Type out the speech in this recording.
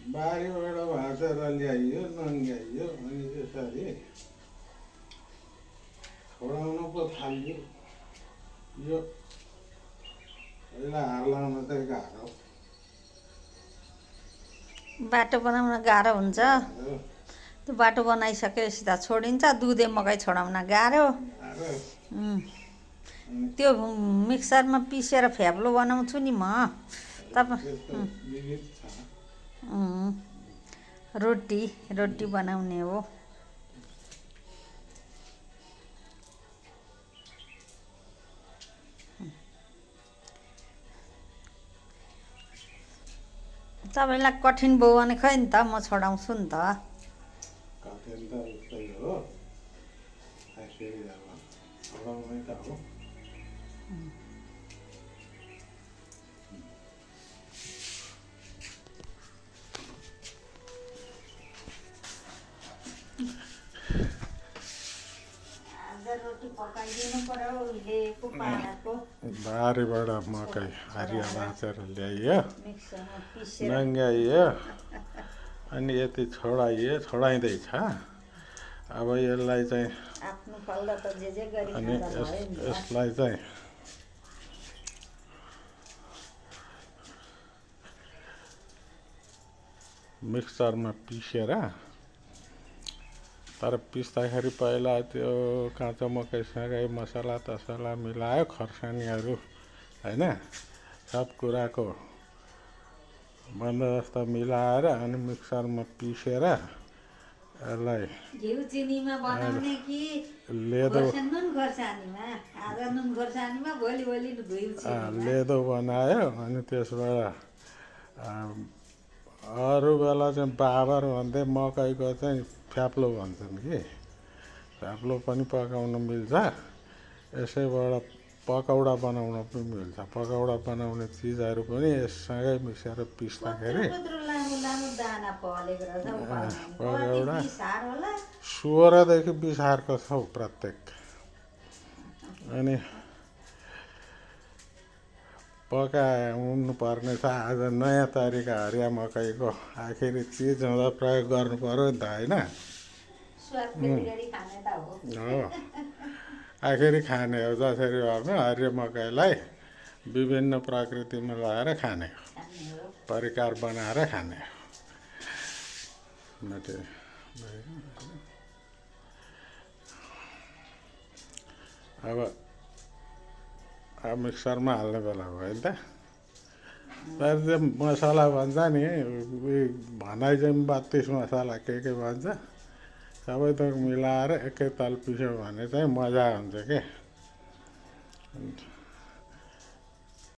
बारीबाट भाँचेर ल्याइयो नङ्ग्याइयो अनि त्यसरी छोडाउनु पो थाल्यो। यो पहिला हार लाउन चाहिँ गाह्रो। बाटो बनाउन गाह्रो हुन्छ। त्यो बाटो बनाइसकेपछि त छोडिन्छ। दुधे मकै छोडाउन गाह्रो। त्यो मिक्सरमा पिसेर फ्याप्लो बनाउँछु नि म। रोटी बनाउने हो। तपाईँलाई कठिन भयो भने खै नि त म छोडाउँछु नि त। कठिन त उस्तै हो, फेरि अब छोडाउनै त हो। रोटी पकाइदिनु पर्यो उहिलेको पाराको। बारीबाट मकै हरिया भाँचेर ल्याइयो, नङ्ग्याइयो अनि यति छोडाइँदैछ। अब यसलाई चाहिँ अनि यसलाई चाहिँ मिक्सरमा पिसेर, तर पिस्दाखेरि पहिला त्यो काँचो मकैसँगै मसला मिलायो, खर्सानीहरू होइन, सब कुराको बन्दोबस्त मिलाएर अनि मिक्सरमा पिसेर यसलाई घिउ चिनीमा बनाउने कि लेदो लेदो बनायो। अनि त्यसबाट अरू बेला चाहिँ बाबर भन्थे, मकैको चाहिँ फ्याप्लो भन्छन् कि। फ्याप्लो पनि पकाउन मिल्छ। यसैबाट पकौडा बनाउन पनि मिल्छ। पकौडा बनाउने चिजहरू पनि यससँगै मिसेर पिस्दाखेरि पकौडा 16 देखि 20 हारको छ प्रत्येक। अनि पकाउनु पर्ने छ। आज नयाँ तरिका हरिया मकैको आखिरी चिज हुँदा प्रयोग गर्नु पर्यो नि त, होइन? हो, आखिरी खाने हो। जसरी भए पनि हरियो मकैलाई विभिन्न प्रकृतिमा लगाएर खाने हो, परिकार बनाएर खाने हो। अब मिक्सरमा हाल्ने बेला भयो नि त। तर त्यो मसला भन्छ नि, भनाइ चाहिँ 32 मसला के भन्छ, सबै थोक मिलाएर एकैताल पिस्यो भने चाहिँ मजा हुन्छ के।